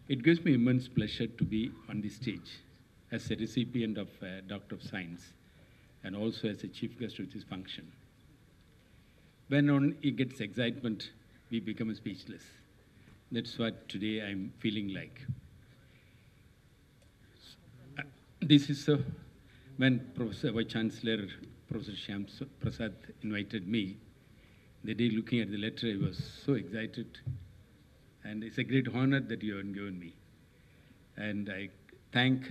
It gives me immense pleasure to be on the stage as a recipient of Doctor of Science and also as a chief guest of this function. When one gets excitement, we become speechless. That's what today I'm feeling like. This is when Professor Vice Chancellor Professor Shyam Prasad invited me. The day looking at the letter, I was so excited, and it's a great honor that you have given me. And I thank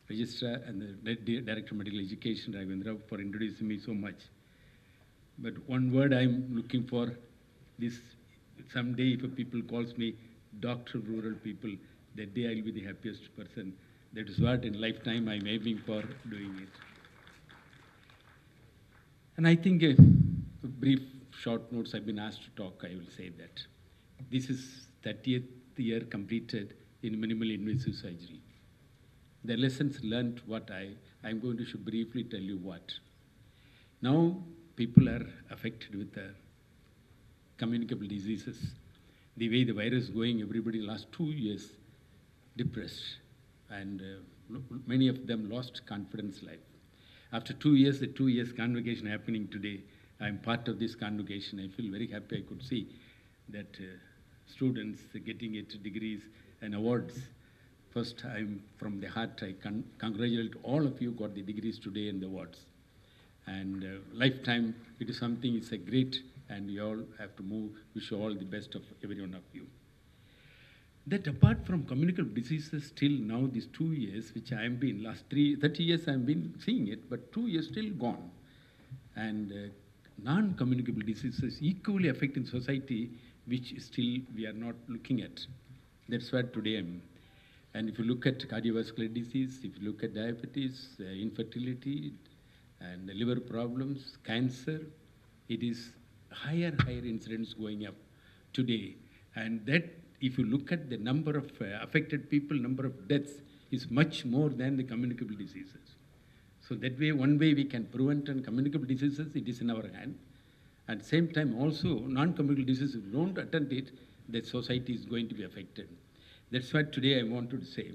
Registrar and the Director of Medical Education, Ravindra, for introducing me so much. But one word I'm looking for, this someday if people calls me Doctor of Rural People, that day I'll be the happiest person. That is what in lifetime I'm aiming for doing it. And I think a brief short notes I've been asked to talk, I will say that. This is 30th year completed in minimal invasive surgery. The lessons learned what I'm going to briefly tell you what. Now people are affected with communicable diseases. The way the virus is going, everybody last 2 years depressed, and many of them lost confidence life. After 2 years, the 2 years convocation happening today, I'm part of this convocation. I feel very happy I could see that students getting it degrees and awards. First, I'm from the heart, I congratulate all of you got the degrees today and the awards. And lifetime, it is something, it's a great, and you all have to move. Wish you all the best of every one of you. That apart from communicable diseases, still now these 2 years, which I have been, last 30 years I have been seeing it, but 2 years still gone. And non-communicable diseases equally affecting society, which still we are not looking at. That's what today I'm. And if you look at cardiovascular disease, if you look at diabetes, infertility, and liver problems, cancer, it is higher incidence going up today. And that, if you look at the number of affected people, number of deaths, is much more than the communicable diseases. So that way, one way we can prevent and communicable diseases, it is in our hand. At the same time, also, non-communicable diseases, if we don't attend it, the society is going to be affected. That's what today I wanted to say.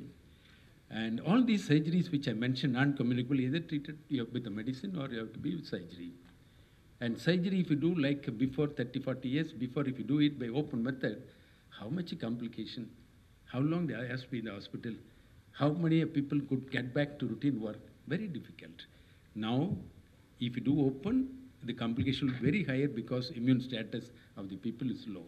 And all these surgeries which I mentioned, non-communicable, either treated with a medicine or you have to be with surgery. And surgery, if you do like before 30, 40 years, before if you do it by open method, how much complication, how long they have to be in the hospital, how many people could get back to routine work, very difficult. Now, if you do open, the complication will be very higher because immune status of the people is low.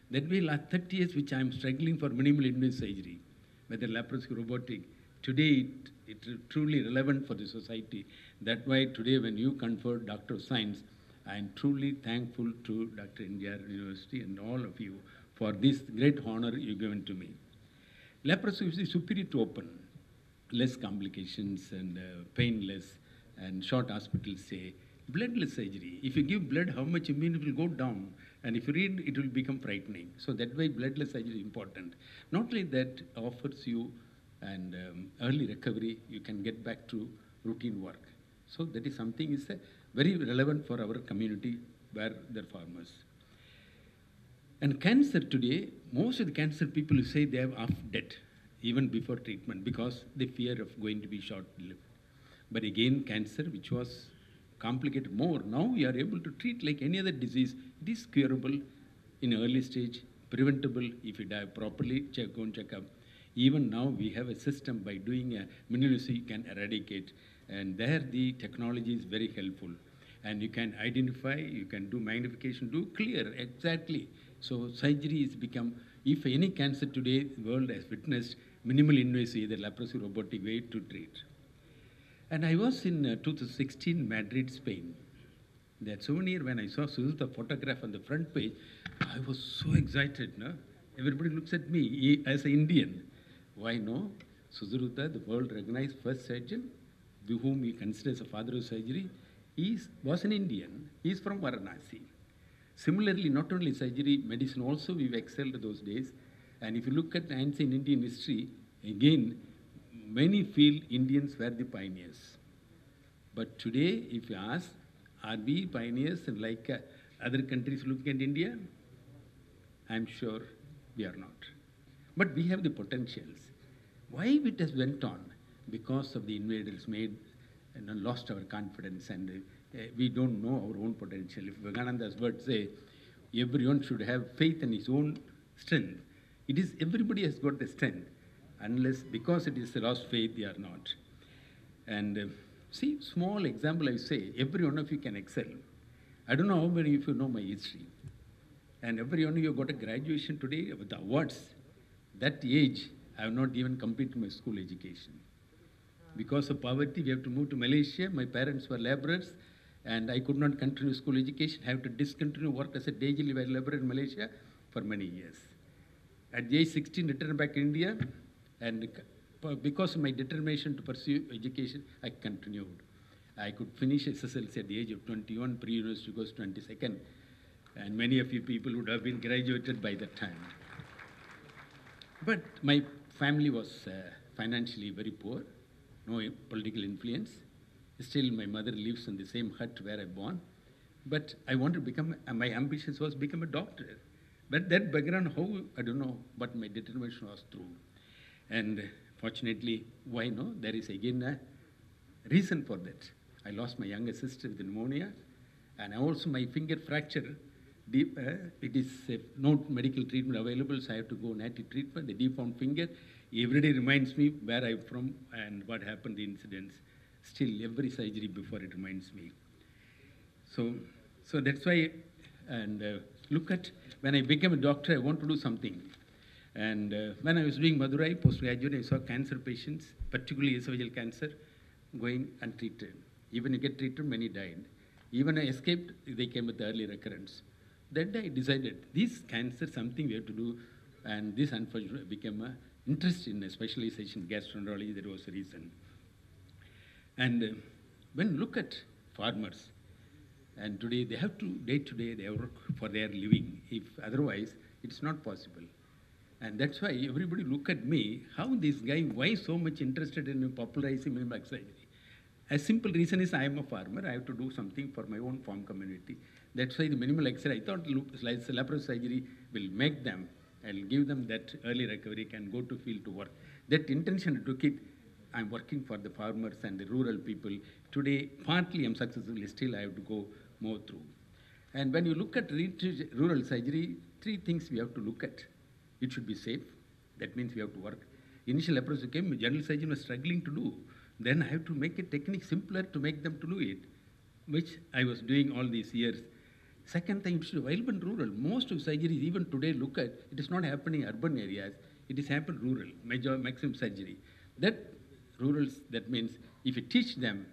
That way, last 30 years, which I am struggling for minimal invasive surgery, whether laparoscopic, robotic, today it is truly relevant for the society. That's why today when you conferred Doctor of Science, I am truly thankful to Dr. India University and all of you for this great honor you've given to me. Laparoscopy is superior to open, less complications and painless and short hospital stay. Bloodless surgery. If you give blood, how much immunity will go down? And if you read, it will become frightening. So that way, bloodless surgery is important. Not only that, offers you and early recovery, you can get back to routine work. So that is something is very relevant for our community where they're farmers. And cancer today, most of the cancer people who say they have half dead even before treatment because they fear of going to be short-lived. But again, cancer, which was complicated more, now we are able to treat like any other disease. It is curable in early stage, preventable if you die properly, check up. Even now we have a system by doing a minimally you can eradicate, and there the technology is very helpful. And you can identify, you can do magnification, do clear exactly. So surgery has become, if any cancer today the world has witnessed, minimal invasive, the laparoscopic robotic way to treat. And I was in 2016 Madrid, Spain. That souvenir, when I saw Suzuta photograph on the front page, I was so excited. No? Everybody looks at me as an Indian. Why no? Suzuta, the world recognized first surgeon, whom he considers a father of surgery, was an Indian. He is from Varanasi. Similarly, not only surgery, medicine also we've excelled those days. And if you look at ancient Indian history, again, many feel Indians were the pioneers. But today, if you ask, are we pioneers and like other countries looking at India? I'm sure we are not. But we have the potentials. Why it has went on? Because of the invaders made and lost our confidence, and we don't know our own potential. If Vivekananda's words say, everyone should have faith in his own strength, it is everybody has got the strength, unless because it is lost faith, they are not. And see, small example I say, every one of you can excel. I don't know how many of you know my history. And every one of you got a graduation today with awards. That age, I have not even completed my school education. Because of poverty, we have to move to Malaysia. My parents were laborers, and I could not continue school education. I have to discontinue work as a day laborer in Malaysia for many years. At the age 16, returned back to India, and because of my determination to pursue education, I continued. I could finish SSLC at the age of 21, pre-university goes 22nd, and many of you people would have been graduated by that time. But my family was financially very poor, no political influence. Still, my mother lives in the same hut where I born. But I wanted to become, my ambition was become a doctor. But that background, how, I don't know, but my determination was through. And fortunately, why no? There is again a reason for that. I lost my younger sister with pneumonia, and also my finger fracture. It is no medical treatment available, so I have to go native treatment. The deformed finger every day reminds me where I'm from and what happened, the incidents. Still, every surgery before it reminds me. So that's why, and look at, when I became a doctor, I want to do something. And when I was doing Madurai postgraduate, I saw cancer patients, particularly esophageal cancer, going untreated. Even you get treated, many died. Even I escaped, they came with early recurrence. That day I decided, this cancer, something we have to do, and this unfortunately became an interest in a specialization in gastroenterology. That was the reason. And when you look at farmers, and today they have to, day to day, they work for their living. If otherwise, it's not possible. And that's why everybody look at me, how this guy, why so much interested in popularizing minimal exercise? A simple reason is I am a farmer, I have to do something for my own farm community. That's why the minimal exercise, I thought laparoscopy surgery will make them and give them that early recovery, can go to field to work. That intention I took it. I'm working for the farmers and the rural people. Today, partly I'm successful, still I have to go more through. And when you look at rural surgery, three things we have to look at. It should be safe. That means we have to work. Initial laparoscopy came, general surgeon was struggling to do. Then I have to make a technique simpler to make them to do it, which I was doing all these years. Second thing, it should be available in rural. Most of surgeries, even today, look at, it is not happening in urban areas. It is happening rural, maximum surgery. That rurals, that means if you teach them,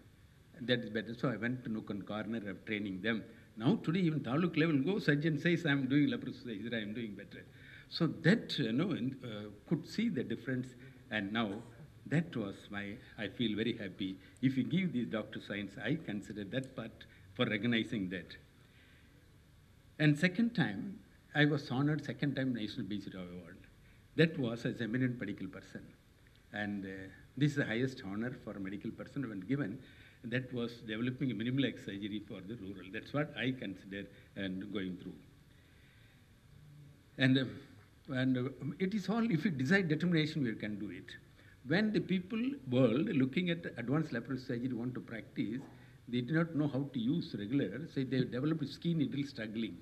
that is better. So I went to nook and corner of training them. Now today, even taluk level, go surgeon says, I'm doing laparoscopy, I'm doing better. So that, could see the difference, and now that was I feel very happy. If you give these doctor science, I consider that part for recognizing that. And second time, I was honored second time National BC Award. That was as eminent medical person. And this is the highest honor for a medical person when given. That was developing a minimal exercise surgery for the rural. That's what I consider and going through. And it is all, if you decide determination, we can do it. When the people world looking at advanced laparoscopy surgery want to practice, they did not know how to use regular, so they developed skin needle struggling.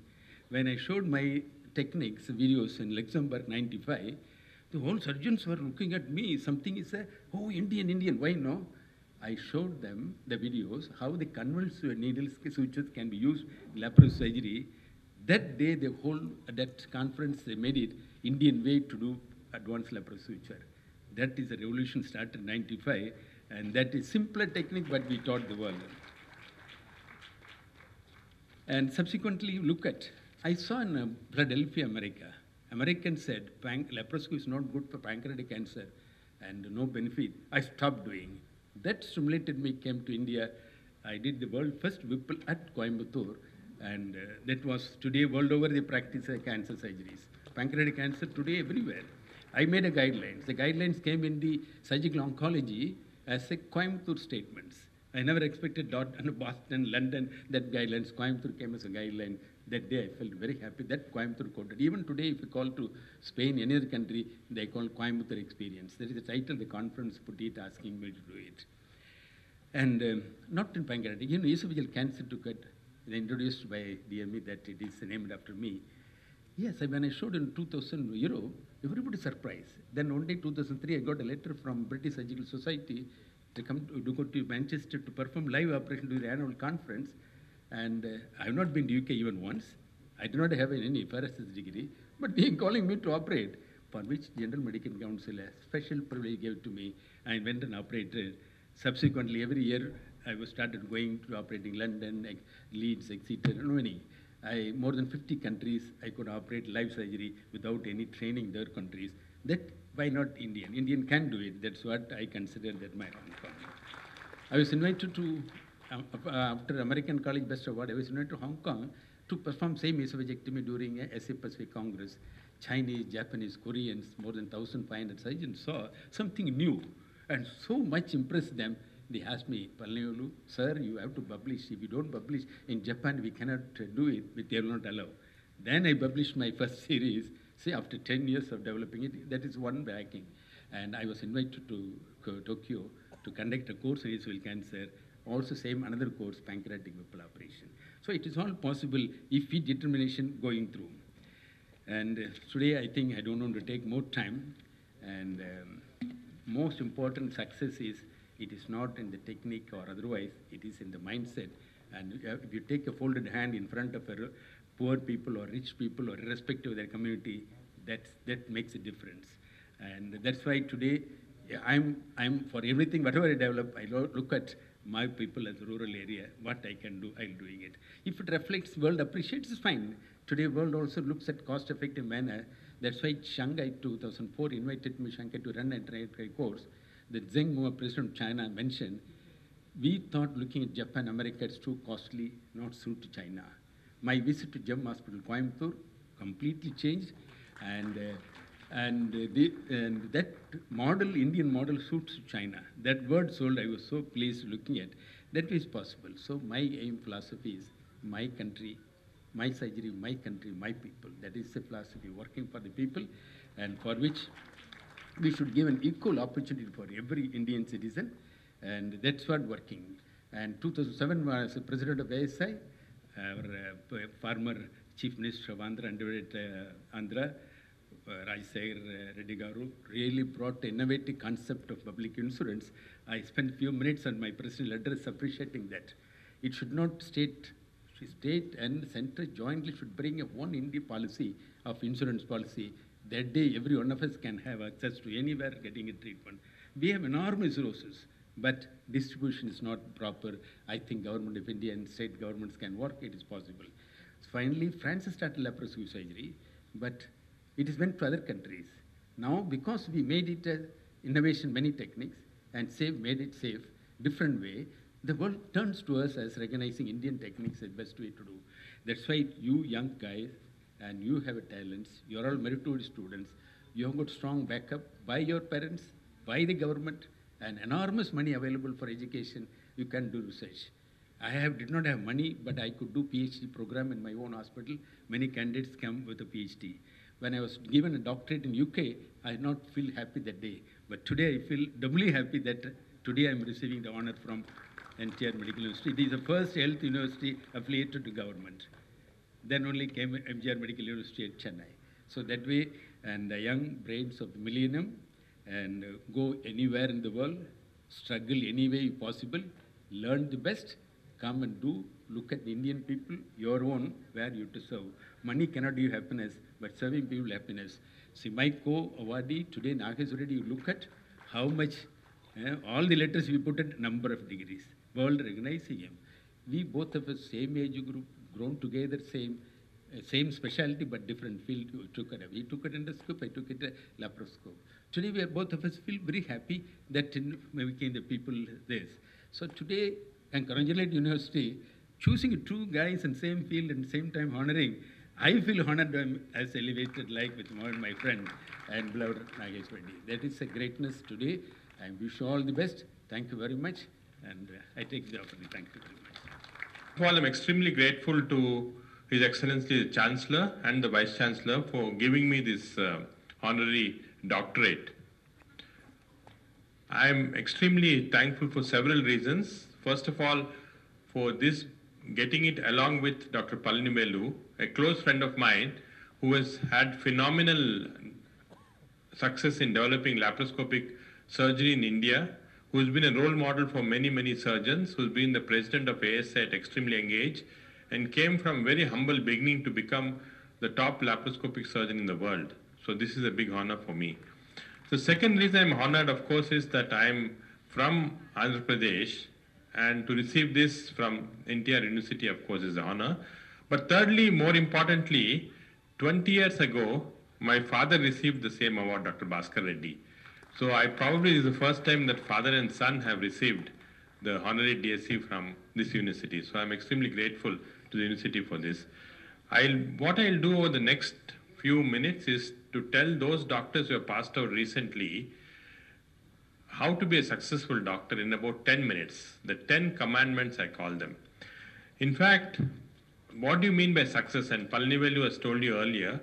When I showed my techniques, videos in Luxembourg 95, the whole surgeons were looking at me, something is oh, Indian, why no? I showed them the videos, how the conventional needles sutures can be used in laparoscopy surgery. That day, the whole, that conference, they made it Indian way to do advanced laparoscopy suture. That is a revolution started in 95, and that is simpler technique, but we taught the world. And subsequently, look at, I saw in Philadelphia, America, Americans said, laparoscopy is not good for pancreatic cancer and no benefit. I stopped doing. That stimulated me, came to India. I did the world first Whipple at Coimbatore, and that was today world over they practice cancer surgeries. Pancreatic cancer today everywhere. I made a guidelines. The guidelines came in the surgical oncology as a Coimbatore statements. I never expected Boston, London, that guidelines. Coimbatore came as a guideline That day I felt very happy that Coimbatore quoted. Even today, if you call to Spain, any other country, they call Coimbatore experience. That is the title the conference put it, asking me to do it. And not in pancreatic, esophageal cancer took it, introduced by DME that it is named after me. Yes, when I showed in 2000 Europe, everybody surprised. Then one day, 2003, I got a letter from British Surgical Society to go to Manchester to perform live operation during the annual conference. And I have not been to UK even once. I do not have any FRSS degree, but they are calling me to operate, for which General Medical Council a special privilege gave to me. I went and operated. Subsequently, every year I was started going to operating London, Leeds, Exeter, many. More than 50 countries I could operate live surgery without any training in their countries. That why not Indian? Indian can do it. That's what I consider that my Hong Kong. I was invited to, after American College Best Award, I was invited to Hong Kong to perform same esophagectomy during a SA Pacific Congress. Chinese, Japanese, Koreans, more than 1,500 surgeons saw something new and so much impressed them. They asked me, Palniolu, sir, you have to publish. If you don't publish in Japan, we cannot do it. They will not allow. Then I published my first series. See, after 10 years of developing it, that is one backing. And I was invited to Tokyo to conduct a course in esophageal cancer. Also same another course, pancreatic Whipple operation. So it is all possible if we determination going through. And today I think I don't want to take more time. And most important success is it is not in the technique or otherwise, it is in the mindset. And if you take a folded hand in front of a poor people or rich people or irrespective of their community, that makes a difference. And that's why today I'm for everything, whatever I develop, I look at my people as a rural area, what I can do, I'm doing it. If it reflects world appreciates, it's fine. Today world also looks at cost-effective manner. That's why Shanghai 2004 invited me, Shanghai, to run a course. The Zheng Mo, president of China, mentioned, we thought looking at Japan, America, it's too costly, not suit to China. My visit to GEM Hospital, Coimbatore, completely changed, and that model, Indian model, suits China. That word sold, I was so pleased looking at. That is possible. So my aim philosophy is my country, my surgery, my country, my people. That is the philosophy, working for the people, and for which we should give an equal opportunity for every Indian citizen, and that's what working. And 2007 was the president of ASI, our former chief minister of Andhra, Andhra, Rajshekhar Reddy Garu, really brought the innovative concept of public insurance. I spent few minutes on my presidential address appreciating that. It should not state and center jointly should bring a one India policy of insurance policy. That day, every one of us can have access to anywhere getting a treatment. We have enormous resources, but distribution is not proper. I think government of India and state governments can work, it is possible. Finally, France has started laparoscopic surgery, but it is went to other countries. Now, because we made it innovation, many techniques, and made it safe, different way, the world turns to us as recognizing Indian techniques as the best way to do. That's why you young guys, and you have a talents, you're all meritorious students, you have got strong backup by your parents, by the government, and enormous money available for education, you can do research. Did not have money, but I could do PhD program in my own hospital. Many candidates come with a PhD. When I was given a doctorate in UK, I did not feel happy that day. But today I feel doubly happy that today I'm receiving the honor from NTR Medical University. It is the first health university affiliated to government. Then only came MGR Medical University at Chennai. So that way, and the young brains of the millennium, and go anywhere in the world, struggle any way possible, learn the best, come and do, look at the Indian people, your own, where you to serve. Money cannot give happiness, but serving people happiness. See, my co-awardee today, Nageswari, you look at how much, all the letters we put at number of degrees, world recognizing him. We both of us, same age group, grown together, same specialty, but different field. We took it endoscope, I took it laparoscope. Today, we are both of us feel very happy that we became the people this. So today, and congratulate university, choosing two guys in same field and same time honoring, I feel honored as elevated like with my friend and beloved Nageswari. That is a greatness today. I wish you all the best. Thank you very much. And I take the opportunity. Thank you very much. Well, I'm extremely grateful to His Excellency the Chancellor and the Vice Chancellor for giving me this honorary doctorate. I am extremely thankful for several reasons. First of all, for this getting it along with Dr. Palanivelu, a close friend of mine who has had phenomenal success in developing laparoscopic surgery in India, who's been a role model for many, many surgeons, who's been the president of ASI at Extremely Young Age, and came from very humble beginning to become the top laparoscopic surgeon in the world. So this is a big honor for me. The second reason I'm honored, of course, is that I'm from Andhra Pradesh, and to receive this from NTR University, of course, is an honor. But thirdly, more importantly, 20 years ago, my father received the same award, Dr. Bhaskar Reddy. So I probably is the first time that father and son have received the honorary DSc from this university. So I'm extremely grateful to the university for this. What I'll do over the next few minutes is to tell those doctors who have passed out recently how to be a successful doctor in about 10 minutes. The 10 commandments, I call them. In fact, what do you mean by success? And Palanivelu has told you earlier,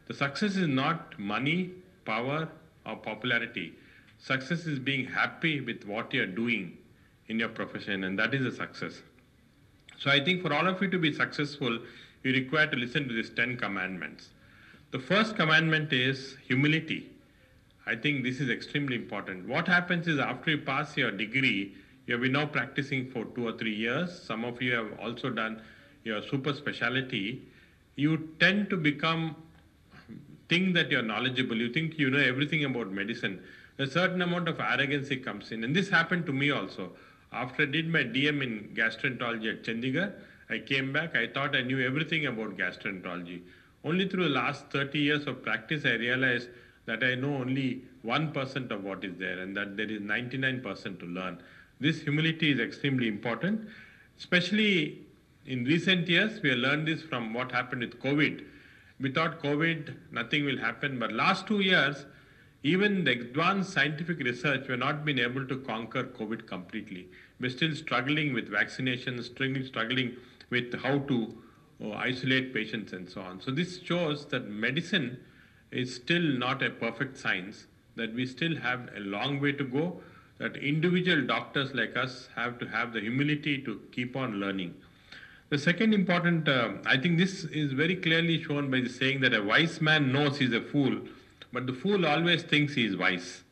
the success is not money, power, or popularity. Success is being happy with what you are doing in your profession, and that is a success. So I think for all of you to be successful, you require to listen to these 10 commandments. The first commandment is humility. I think this is extremely important. What happens is after you pass your degree, you have been now practicing for 2 or 3 years. Some of you have also done your super specialty. You tend to think that you're knowledgeable. You think you know everything about medicine. A certain amount of arrogance comes in. And this happened to me also. After I did my DM in gastroenterology at Chandigarh, I came back, I thought I knew everything about gastroenterology. Only through the last 30 years of practice, I realized that I know only 1% of what is there and that there is 99% to learn. This humility is extremely important, especially in recent years. We have learned this from what happened with COVID. Without COVID, nothing will happen. But last 2 years, even the advanced scientific research, we have not been able to conquer COVID completely. We're still struggling with vaccinations, struggling with how to isolate patients and so on. So this shows that medicine is still not a perfect science, that we still have a long way to go, that individual doctors like us have to have the humility to keep on learning. The second important, I think this is very clearly shown by the saying that a wise man knows he's a fool, but the fool always thinks he is wise.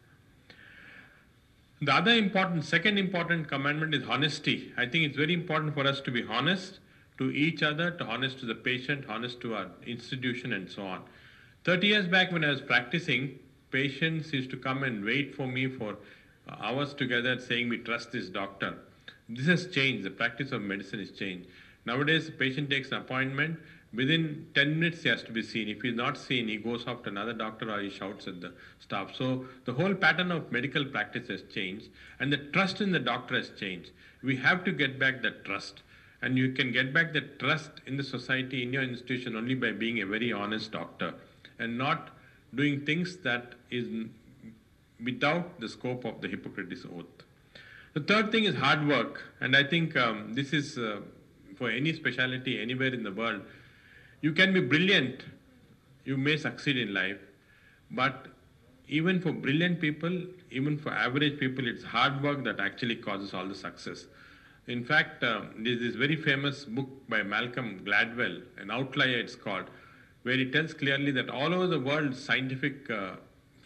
The second important commandment is honesty. I think it's very important for us to be honest to each other, to honest to the patient, honest to our institution and so on. 30 years back when I was practicing, patients used to come and wait for me for hours together saying we trust this doctor. This has changed. The practice of medicine has changed. Nowadays, the patient takes an appointment. Within 10 minutes, he has to be seen. If he's not seen, he goes off to another doctor or he shouts at the staff. So the whole pattern of medical practice has changed and the trust in the doctor has changed. We have to get back that trust. And you can get back that trust in the society, in your institution, only by being a very honest doctor and not doing things that is without the scope of the Hippocrates Oath. The third thing is hard work. And I think this is for any specialty anywhere in the world. You can be brilliant, you may succeed in life, but even for brilliant people, even for average people, it's hard work that actually causes all the success. In fact, there's this very famous book by Malcolm Gladwell, An Outlier it's called, where he tells clearly that all over the world, scientific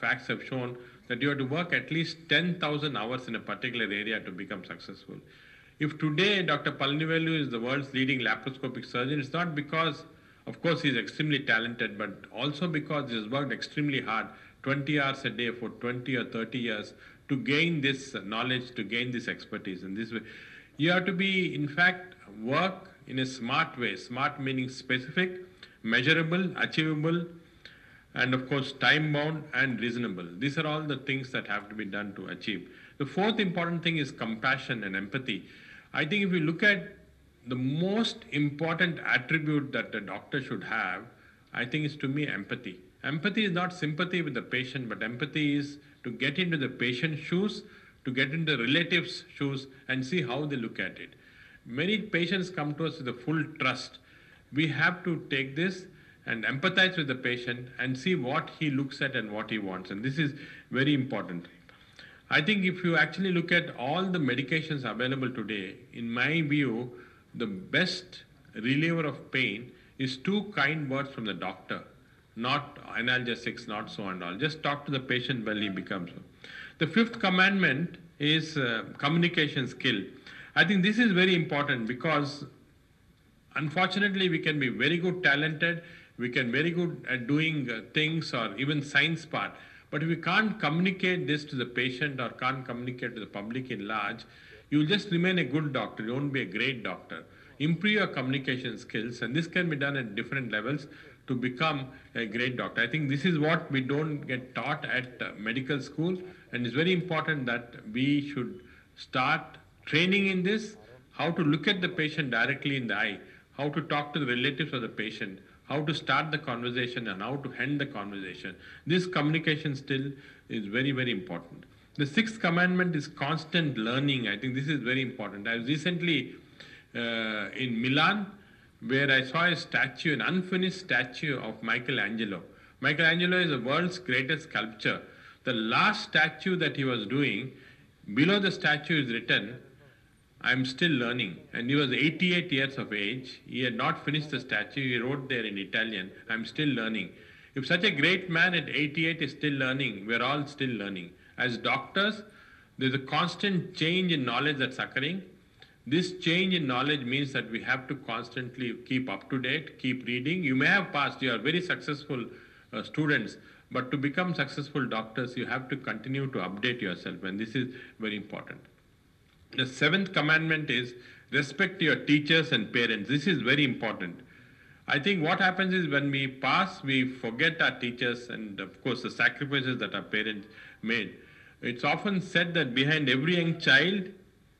facts have shown that you have to work at least 10,000 hours in a particular area to become successful. If today Dr. Palanivelu is the world's leading laparoscopic surgeon, it's not because, of course, he's extremely talented, but also because he's worked extremely hard, 20 hours a day for 20 or 30 years to gain this knowledge, to gain this expertise. In this way, you have to be, in fact, work in a smart way. Smart meaning specific, measurable, achievable, and of course time-bound and reasonable. These are all the things that have to be done to achieve. The fourth important thing is compassion and empathy. I think if you look at the most important attribute that a doctor should have, I think is to me empathy. Empathy is not sympathy with the patient, but empathy is to get into the patient's shoes, to get into the relatives' shoes and see how they look at it. Many patients come to us with a full trust. We have to take this and empathize with the patient and see what he looks at and what he wants. And this is very important. I think if you actually look at all the medications available today, in my view, the best reliever of pain is two kind words from the doctor, not analgesics, not so and all. Just talk to the patient when he becomes. The fifth commandment is communication skill. I think this is very important because unfortunately we can be very good talented, we can very good at doing things or even science part, but if we can't communicate this to the patient or can't communicate to the public in large, you will just remain a good doctor, you won't be a great doctor. Improve your communication skills, and this can be done at different levels to become a great doctor. I think this is what we don't get taught at medical school, and it's very important that we should start training in this, how to look at the patient directly in the eye, how to talk to the relatives of the patient, how to start the conversation and how to end the conversation. This communication still is very, very important. The sixth commandment is constant learning. I think this is very important. I was recently in Milan, where I saw a statue, an unfinished statue of Michelangelo. Michelangelo is the world's greatest sculptor. The last statue that he was doing, below the statue is written, "I'm still learning." And he was 88 years of age. He had not finished the statue. He wrote there in Italian, "I'm still learning." If such a great man at 88 is still learning, we're all still learning. As doctors, there's a constant change in knowledge that's occurring. This change in knowledge means that we have to constantly keep up to date, keep reading. You may have passed, you are very successful students, but to become successful doctors, you have to continue to update yourself, and this is very important. The seventh commandment is respect your teachers and parents. This is very important. I think what happens is when we pass, we forget our teachers and of course the sacrifices that our parents made. It's often said that behind every young child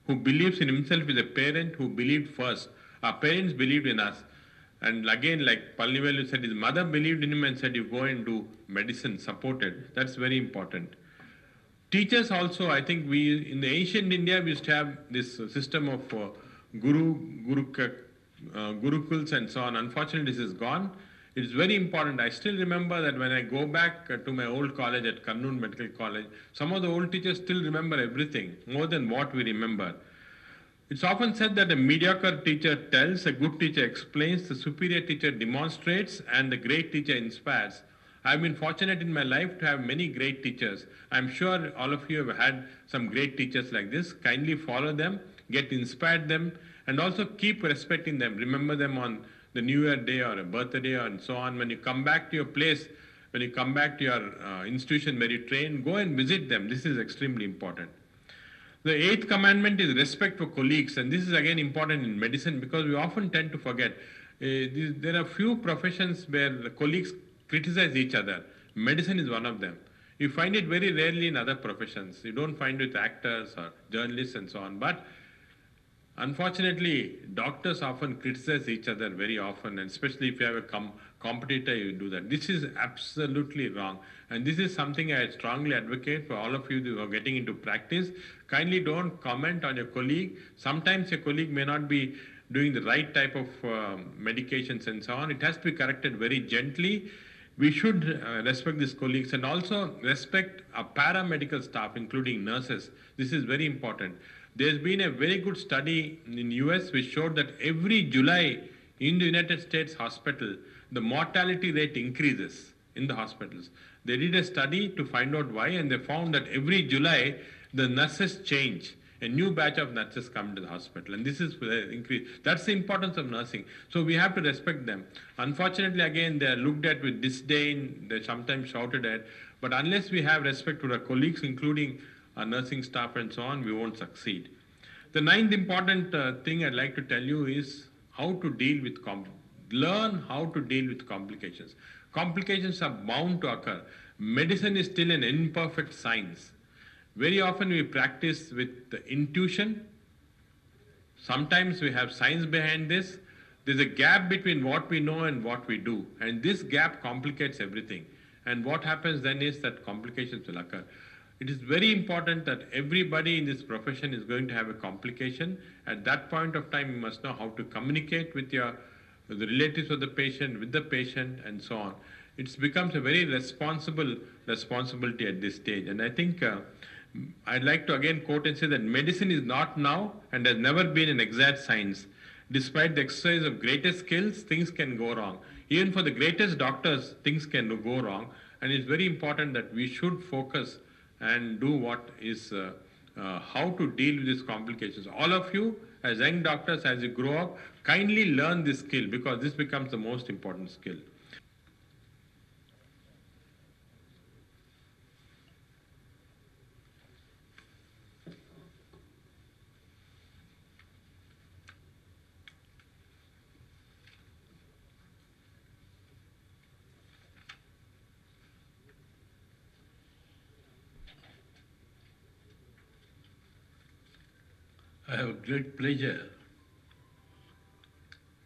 who believes in himself is a parent who believed first. Our parents believed in us. And again, like Palnivelu said, his mother believed in him and said, you go and do medicine, supported. That's very important. Teachers also, I think in the ancient India, we used to have this system of gurukuls and so on. Unfortunately, this is gone. It's very important. I still remember that when I go back to my old college at Kannur Medical College, some of the old teachers still remember everything, more than what we remember. It's often said that a mediocre teacher tells, a good teacher explains, the superior teacher demonstrates, and the great teacher inspires. I've been fortunate in my life to have many great teachers. I'm sure all of you have had some great teachers like this. Kindly follow them, get inspired them, and also keep respecting them. Remember them on the New Year day or a birthday and so on. When you come back to your place, when you come back to your institution where you train, go and visit them. This is extremely important. The eighth commandment is respect for colleagues, and this is again important in medicine because we often tend to forget. There are few professions where the colleagues criticize each other. Medicine is one of them. You find it very rarely in other professions. You don't find it with actors or journalists and so on. But unfortunately, doctors often criticize each other very often, and especially if you have a competitor, you do that. This is absolutely wrong. And this is something I strongly advocate for all of you who are getting into practice. Kindly don't comment on your colleague. Sometimes your colleague may not be doing the right type of medications and so on. It has to be corrected very gently. We should respect these colleagues and also respect our paramedical staff, including nurses. This is very important. There's been a very good study in US which showed that every July in the United States hospital, the mortality rate increases in the hospitals. They did a study to find out why, and they found that every July the nurses change. A new batch of nurses come to the hospital, and this is increase. That's the importance of nursing. So we have to respect them. Unfortunately, again, they are looked at with disdain. They're sometimes shouted at. But unless we have respect to our colleagues, including our nursing staff and so on, we won't succeed. The ninth important thing I'd like to tell you is how to deal with learn how to deal with complications. Complications are bound to occur. Medicine is still an imperfect science. Very often we practice with the intuition. Sometimes we have science behind this. There's a gap between what we know and what we do. And this gap complicates everything. And what happens then is that complications will occur. It is very important that everybody in this profession is going to have a complication. At that point of time, you must know how to communicate with your the relatives of the patient, with the patient, and so on. It becomes a very responsibility at this stage. And I think I'd like to again quote and say that medicine is not now and has never been an exact science. Despite the exercise of greatest skills, things can go wrong. Even for the greatest doctors, things can go wrong. And it's very important that we should focus and do what is how to deal with these complications. All of you, as young doctors, as you grow up, kindly learn this skill, because this becomes the most important skill. I have a great pleasure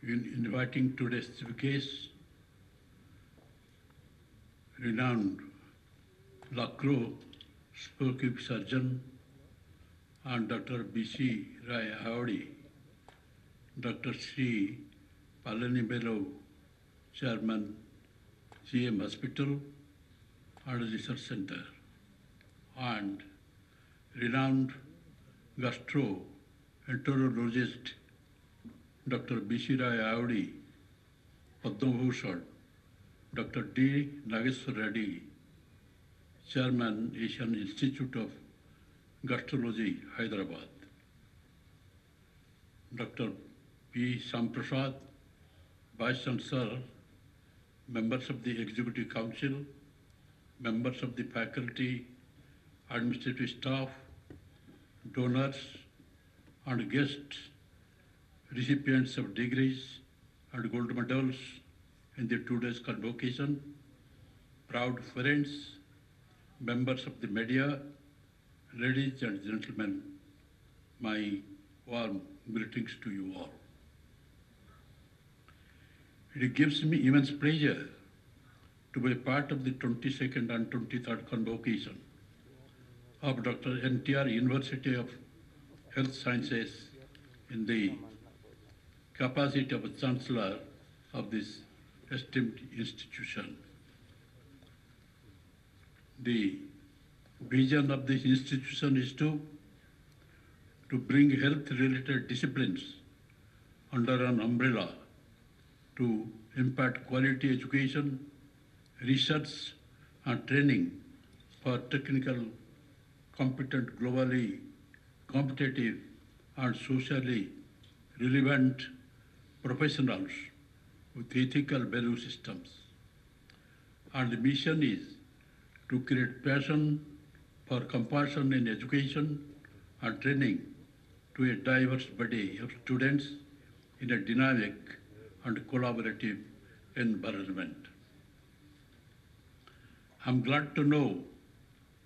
in inviting today's chief guest, renowned Lakro sportive surgeon, and Dr. B.C. Rai Ayodi, Dr. C. Palanibelu, Chairman, GM Hospital and Research Center, and renowned gastroenterologist Dr. B.C. Rai Ayodi, Padma Bhushan, Dr. D. Nageswar Reddy, Chairman, Asian Institute of Gastrology, Hyderabad, Dr. P. Samprasad, Vice Chancellor, members of the Executive Council, members of the faculty, administrative staff, donors, and guests, recipients of degrees and gold medals in the today's convocation, proud friends, members of the media, ladies and gentlemen, my warm greetings to you all. It gives me immense pleasure to be part of the 22nd and 23rd convocation of Dr. NTR University of Health Sciences in the capacity of a Chancellor of this esteemed institution. The vision of this institution is to bring health-related disciplines under an umbrella to impart quality education, research, and training for technical, competent, globally competitive, and socially relevant professionals with ethical value systems. And the mission is to create passion for compassion in education and training to a diverse body of students in a dynamic and collaborative environment. I'm glad to know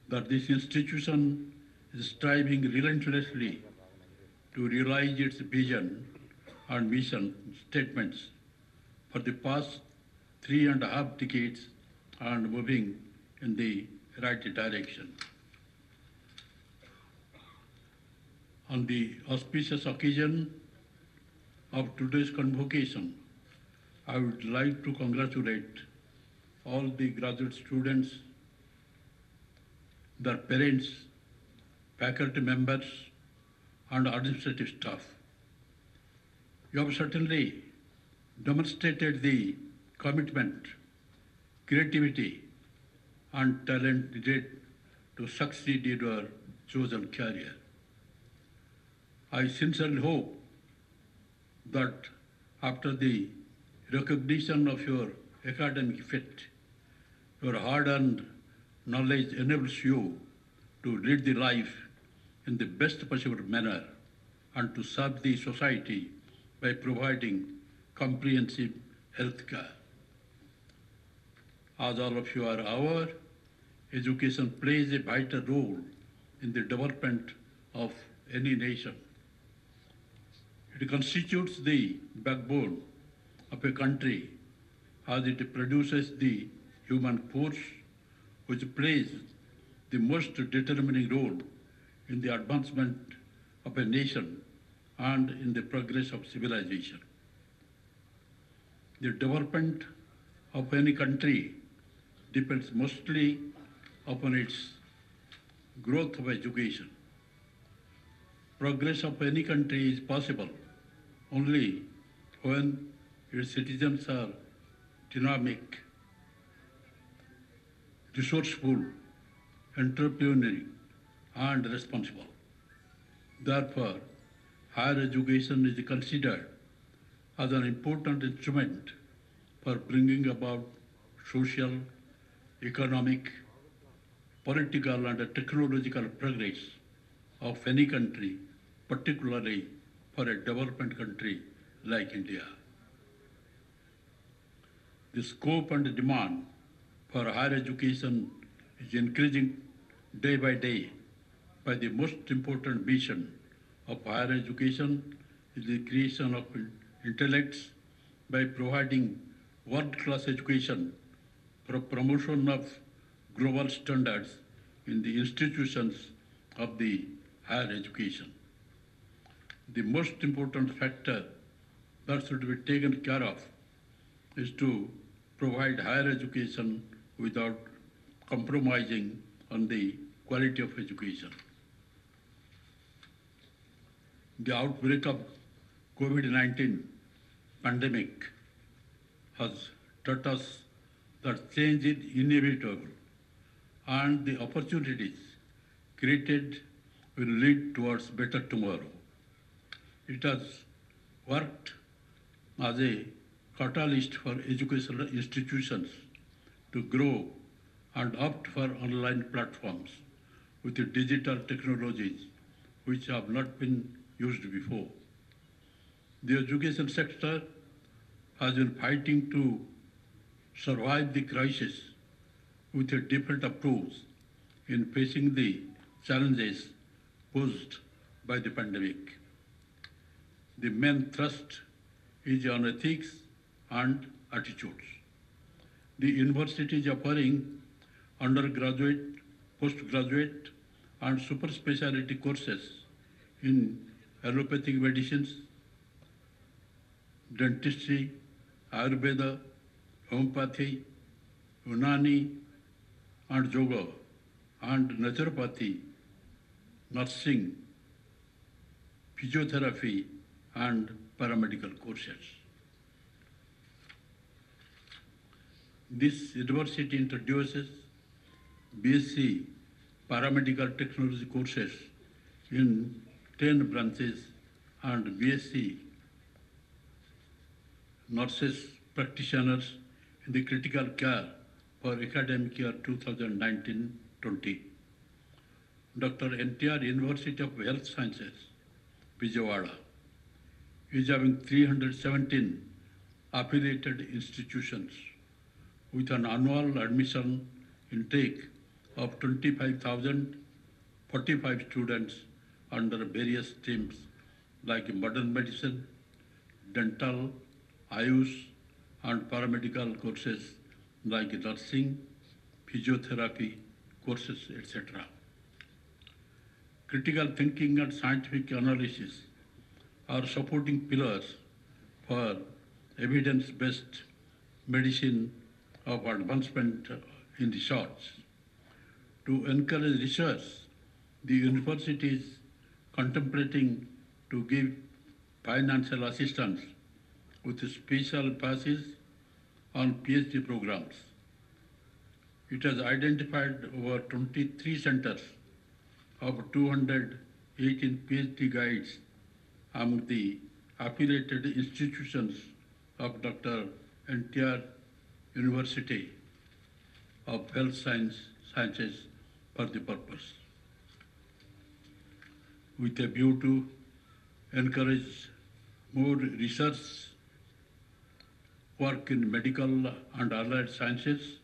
that this institution is striving relentlessly to realize its vision and mission statements for the past 3.5 decades and moving in the right direction. On the auspicious occasion of today's convocation, I would like to congratulate all the graduate students, their parents, faculty members, and administrative staff. You have certainly demonstrated the commitment, creativity, and talent needed to succeed in your chosen career. I sincerely hope that after the recognition of your academic fit, your hard-earned knowledge enables you to lead the life in the best possible manner and to serve the society by providing comprehensive health care. As all of you are aware, education plays a vital role in the development of any nation. It constitutes the backbone of a country as it produces the human force which plays the most determining role in the advancement of a nation and in the progress of civilization. The development of any country depends mostly upon its growth of education. Progress of any country is possible only when its citizens are dynamic, resourceful, entrepreneurial, and responsible. Therefore, higher education is considered as an important instrument for bringing about social, economic, political, and technological progress of any country, particularly for a development country like India. The scope and demand for higher education is increasing day by day, but the most important mission of higher education is the creation of intellects by providing world-class education for promotion of global standards in the institutions of the higher education. The most important factor that should be taken care of is to provide higher education without compromising on the quality of education. The outbreak of COVID-19 pandemic has taught us that change is inevitable and the opportunities created will lead towards better tomorrow. It has worked as a catalyst for educational institutions to grow and opt for online platforms with the digital technologies which have not been used before. The education sector has been fighting to survive the crisis with a different approach in facing the challenges posed by the pandemic. The main thrust is on ethics and attitudes. The university is offering undergraduate, postgraduate, and super specialty courses in allopathic medicines, dentistry, Ayurveda, homeopathy, Unani, and yoga, and naturopathy, nursing, physiotherapy, and paramedical courses. This university introduces BSc paramedical technology courses in 10 branches and BSc nurses practitioners in the critical care for academic year 2019-20. Dr. NTR University of Health Sciences, Vijayawada, is having 317 affiliated institutions with an annual admission intake of 25,045 students under various streams like modern medicine, dental, Ayush, and paramedical courses like nursing, physiotherapy courses, etc. Critical thinking and scientific analysis are supporting pillars for evidence-based medicine of advancement in research. To encourage research, the university is contemplating to give financial assistance with special passes on PhD programs. It has identified over 23 centers of 218 PhD guides among the affiliated institutions of Dr. NTR University of Health Sciences for the purpose. With a view to encourage more research work in medical and allied sciences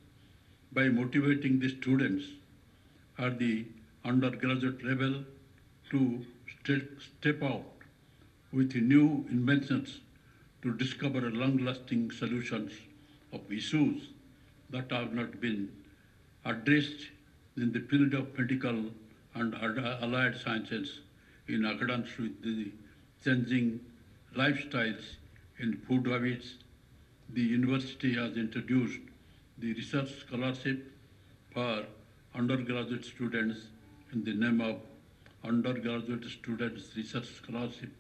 by motivating the students at the undergraduate level to step out with new inventions to discover long-lasting solutions of issues that have not been addressed in the field of medical and allied sciences in accordance with the changing lifestyles in food habits, the university has introduced the research scholarship for undergraduate students in the name of Undergraduate Students Research Scholarship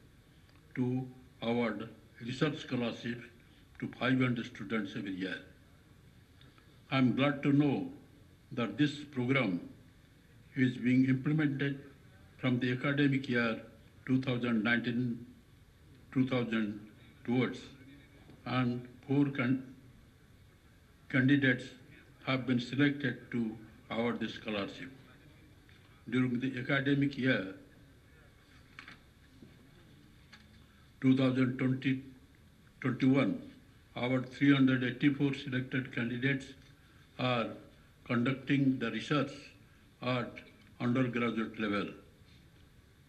to award research scholarships to 500 students every year. I am glad to know that this program is being implemented from the academic year 2019-2020, and four candidates have been selected to award the scholarship. During the academic year 2020-21, our 384 selected candidates are conducting the research at undergraduate level.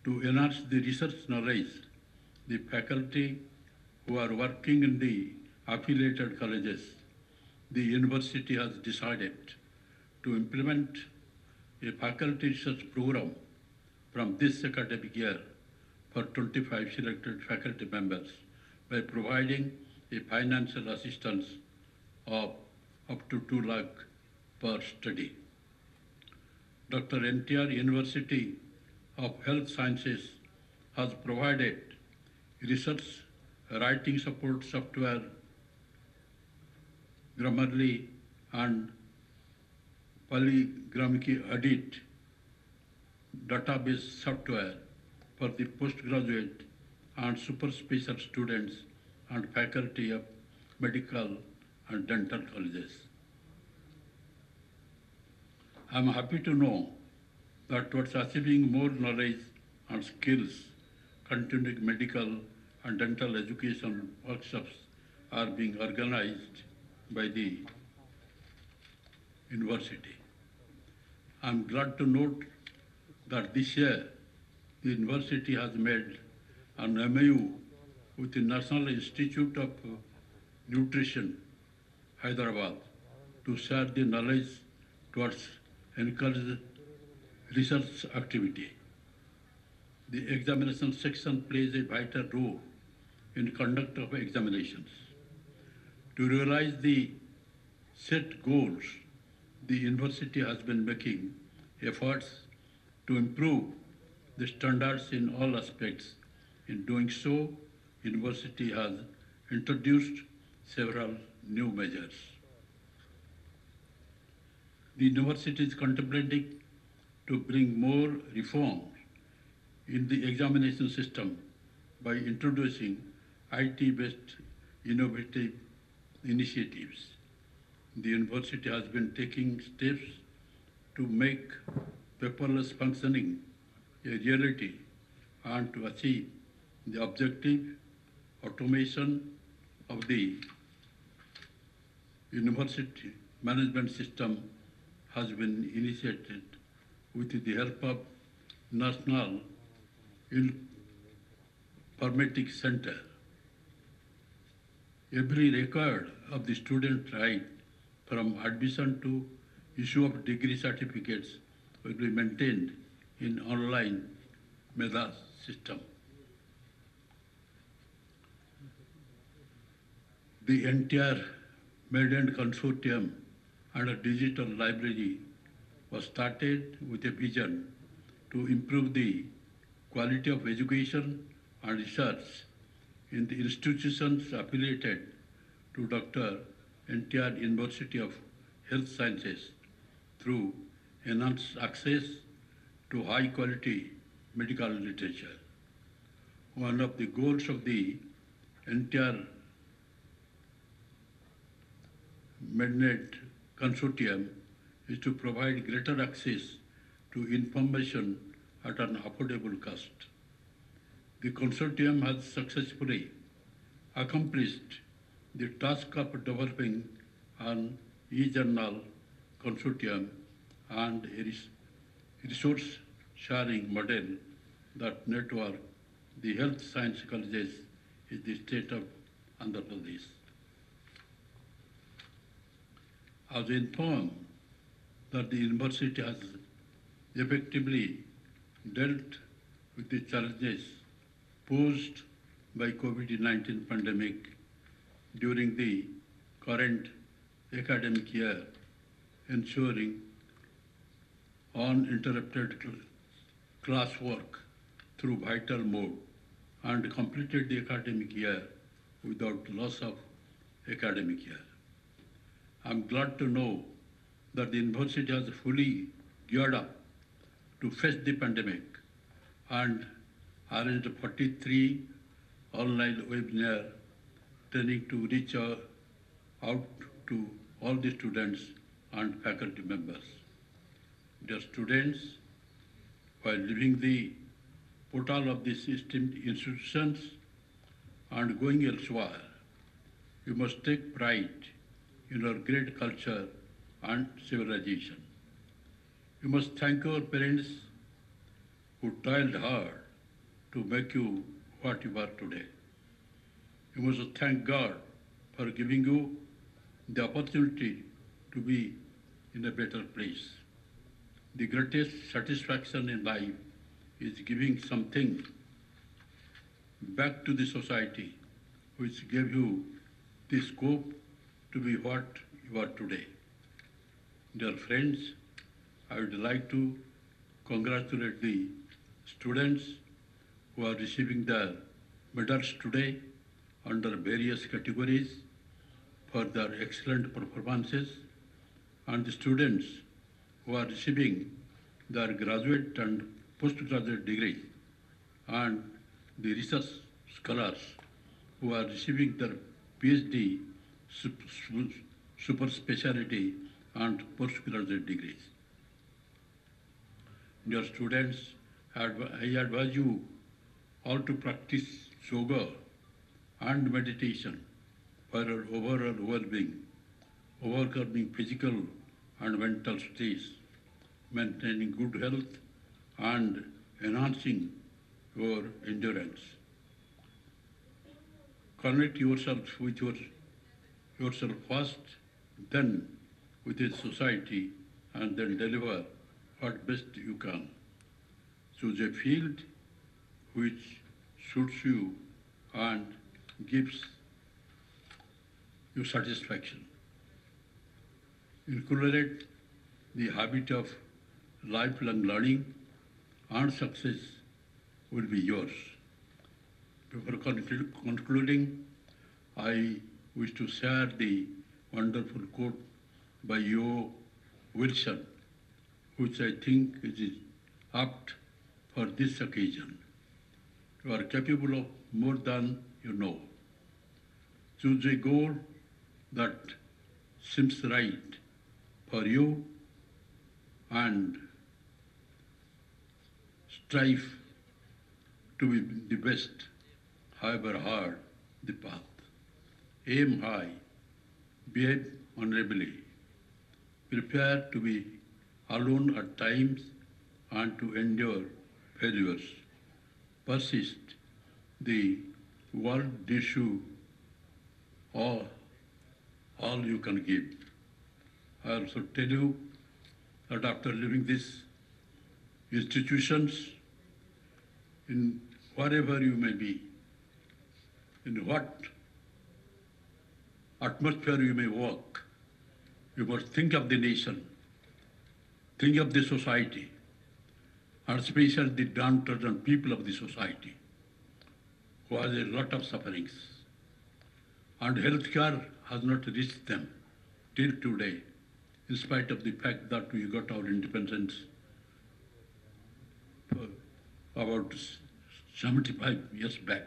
To enhance the research knowledge, the faculty who are working in the affiliated colleges, the university has decided to implement a faculty research program from this academic year for 25 selected faculty members by providing a financial assistance of up to 2 lakh per study. Dr. NTR University of Health Sciences has provided research writing support software, Grammarly and Polygrammacy Edit database software for the postgraduate and super special students and faculty of medical and dental colleges. I am happy to know that towards achieving more knowledge and skills, continuing medical and dental education workshops are being organized by the university. I am glad to note that this year the university has made an MOU with the National Institute of Nutrition, Hyderabad, to share the knowledge towards encourage research activity. The examination section plays a vital role in conduct of examinations. To realize the set goals, the university has been making efforts to improve the standards in all aspects. In doing so, university has introduced several new measures. The university is contemplating to bring more reforms in the examination system by introducing IT-based innovative initiatives. The university has been taking steps to make paperless functioning a reality and to achieve the objective automation of the university management system has been initiated with the help of National Informatics Center. Every record of the student right from admission to issue of degree certificates will be maintained in online MEDA system. The entire Maiden Consortium and a digital library was started with a vision to improve the quality of education and research in the institutions affiliated to Dr. NTR University of Health Sciences through enhanced access to high quality medical literature. One of the goals of the NTR Mednet Consortium is to provide greater access to information at an affordable cost. The consortium has successfully accomplished the task of developing an e-journal consortium and a resource sharing model that network the health science colleges in the state of Andhra Pradesh. I was informed that the university has effectively dealt with the challenges posed by COVID-19 pandemic during the current academic year, ensuring uninterrupted classwork through vital mode, and completed the academic year without loss of academic year. I'm glad to know that the university has fully geared up to face the pandemic and arranged 43 online webinar training to reach out to all the students and faculty members. Dear students, while leaving the portal of these esteemed institutions and going elsewhere, you must take pride in our great culture and civilization. You must thank your parents who toiled hard to make you what you are today. You must thank God for giving you the opportunity to be in a better place. The greatest satisfaction in life is giving something back to the society which gave you the scope to be what you are today. Dear friends, I would like to congratulate the students who are receiving their medals today under various categories for their excellent performances, and the students who are receiving their graduate and postgraduate degrees, and the research scholars who are receiving their PhD, super specialty and postgraduate degrees. Dear students, I advise you all to practice yoga and meditation for our overall well-being, overcoming physical and mental stress, maintaining good health, and enhancing your endurance. Connect yourself with yourself first, then with the society, and then deliver what best you can. Choose a field which suits you and gives you satisfaction. Inculcate the habit of lifelong learning, and success will be yours. Before concluding, I wish to share the wonderful quote by E.O. Wilson, which I think is apt for this occasion. You are capable of more than you know. Choose a goal that seems right for you and strive to be the best, however hard the path. Aim high, behave honorably, prepare to be alone at times and to endure failures. Persist, the world gives you all you can give. I also tell you that after leaving these institutions, in wherever you may be, in what atmosphere you may work, you must think of the nation, think of the society, and especially the downtrodden people of the society who has a lot of sufferings. And healthcare has not reached them till today, in spite of the fact that we got our independence about 75 years back.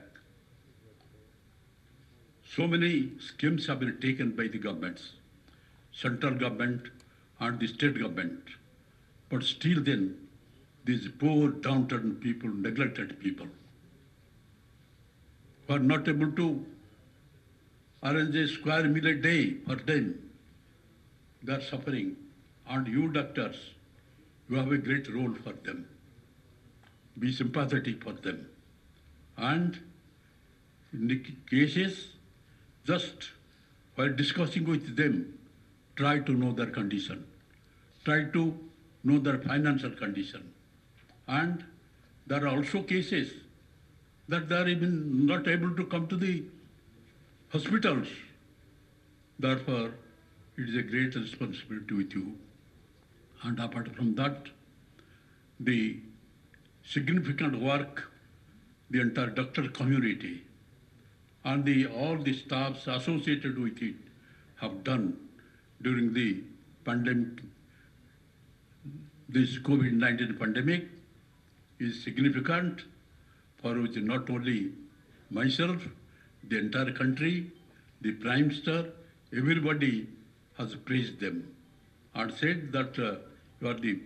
So many schemes have been taken by the governments, central government and the state government. But still then, these poor, downtrodden people, neglected people, who are not able to arrange a square meal a day for them, they are suffering. And you doctors, you have a great role for them. Be sympathetic for them. And in the cases, just while discussing with them, try to know their condition. Try to know their financial condition. And there are also cases that they are even not able to come to the hospitals Therefore, it is a great responsibility with you. And apart from that, the significant work the entire doctor community and all the staffs associated with it have done during the pandemic, this COVID-19 pandemic is significant, for which not only myself, the entire country, the Prime Minister, everybody has praised them and said that you are the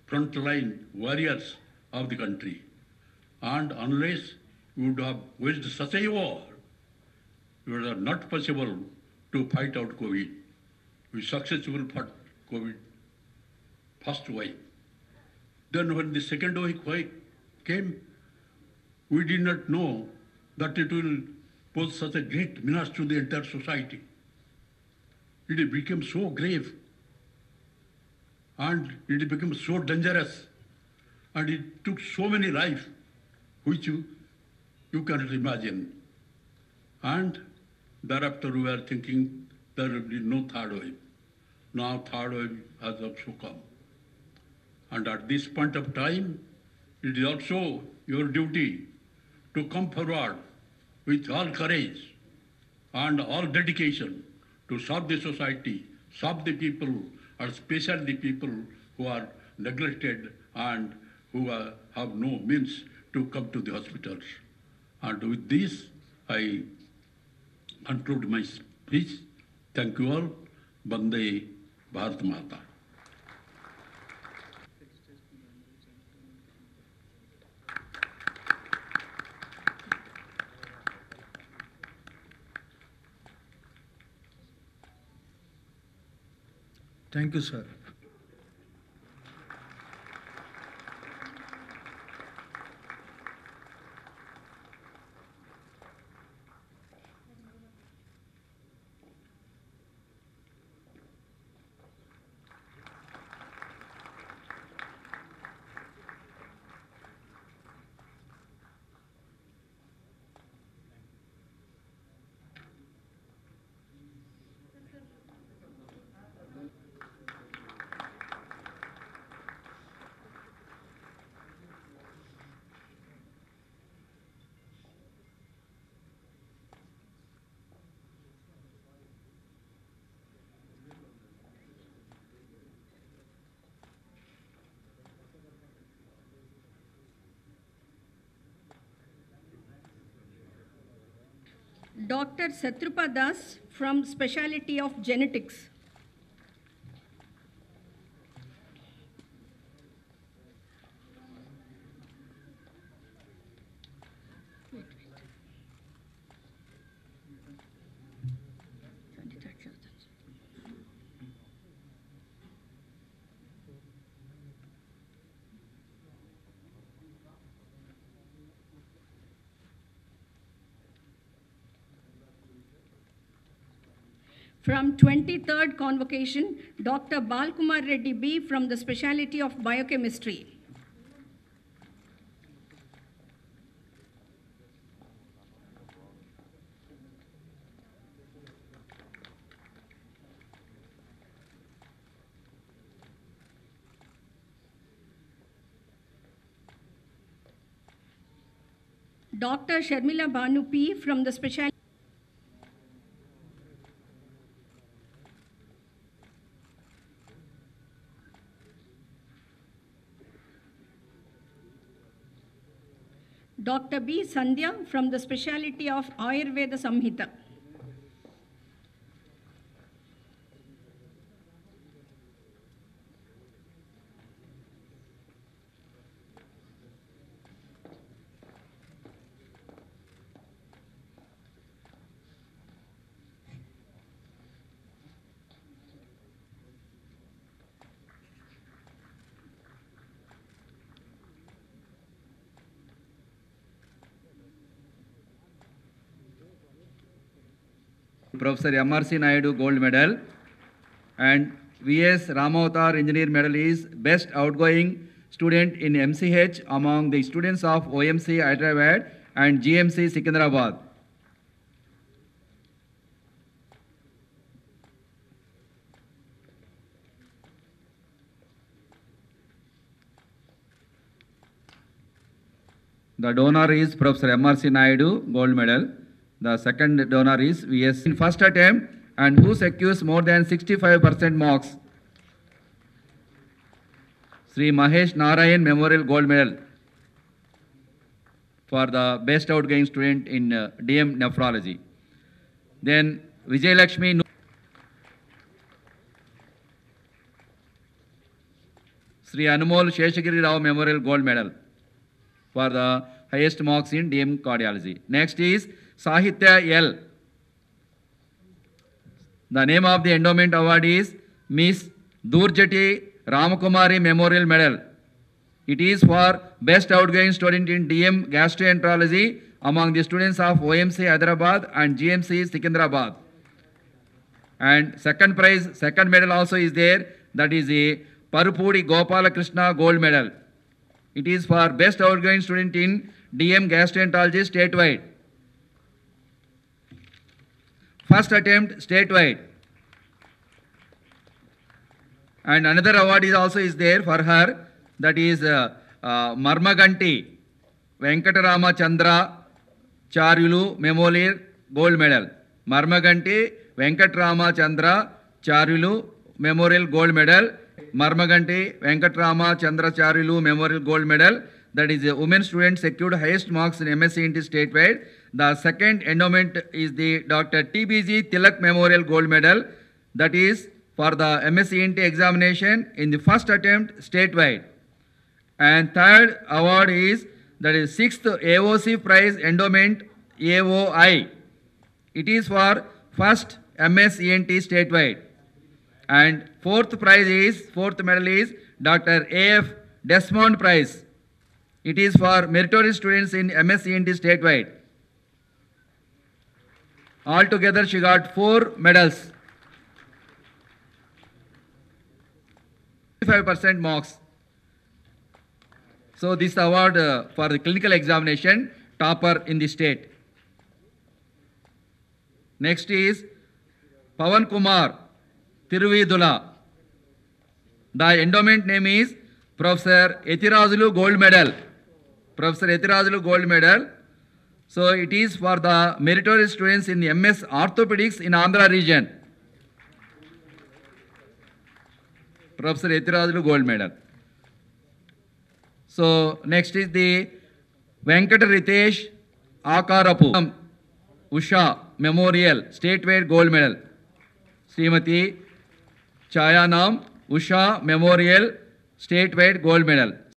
frontline warriors of the country. And unless you would have waged such a war, it was not possible to fight out COVID. We successfully fought COVID first wave. Then when the second wave came, we did not know that it will pose such a great menace to the entire society. It became so grave and it became so dangerous and it took so many lives which you cannot imagine. And thereafter we were thinking there will be no third wave. Now third wave has also come. And at this point of time, it is also your duty to come forward with all courage and all dedication to serve the society, serve the people, and especially the people who are neglected and who have no means to come to the hospitals. And with this, I conclude my speech. Thank you all. Vande Bharat Mata. Thank you, sir. Dr. Satrupa Das from Specialty of Genetics. From 23rd convocation, Dr. Balkumar Reddy B. from the Specialty of Biochemistry. Dr. Sharmila Banu P. from the Specialty. Dr. B. Sandhya from the Specialty of Ayurveda Samhita. Professor M.R.C. Naidu Gold Medal, and V.S. Ramavatar Engineer Medal is Best Outgoing Student in MCH among the students of OMC Hyderabad and GMC Secunderabad. The donor is Professor M.R.C. Naidu, gold medal. The second donor is V.S. in first attempt and who secures more than 65% marks. Sri Mahesh Narayan Memorial Gold Medal for the best outgoing student in DM Nephrology. Then Vijay Lakshmi Sri Anmol Sheshagiri Rao Memorial Gold Medal for the highest marks in DM Cardiology. Next is Sahitya L. The name of the endowment award is Miss Durjati Ramakumari Memorial Medal. It is for best outgoing student in DM Gastroenterology among the students of OMC Hyderabad and GMC Secunderabad. And second prize, second medal also is there. That is a Parupudi Gopala Krishna Gold Medal. It is for best outgoing student in DM Gastroenterology statewide. First attempt statewide. And another award is also there for her. That is Marmaganti Venkatarama Chandra Charyulu Memorial Gold Medal. Marmaganti Venkatarama Chandra Charyulu Memorial Gold Medal. Marmaganti Venkatarama Chandra Charyulu Memorial Gold Medal. That is a women student secured highest marks in MSc INT statewide. The second endowment is the Dr. TBG Tilak Memorial Gold Medal. That is for the MSc INT examination in the first attempt statewide. And third award is, that is sixth AOC prize endowment AOI. It is for first MS ENT statewide. And fourth medal is Dr. AF Desmond Prize. It is for meritorious students in MS ENT statewide. Altogether she got 4 medals. 55% marks. So this award for the clinical examination, topper in the state. Next is Pavan Kumar Tiruvidula. The endowment name is Professor Ethirajulu Gold Medal. Professor Ethirajulu Gold Medal. So it is for the meritorious students in MS Orthopedics in Andhra region. Professor Ethirajulu Gold Medal. So next is the Venkata Ritesh Akarapu Usha Memorial statewide gold medal. Srimati Chayanam Usha Memorial statewide gold medal.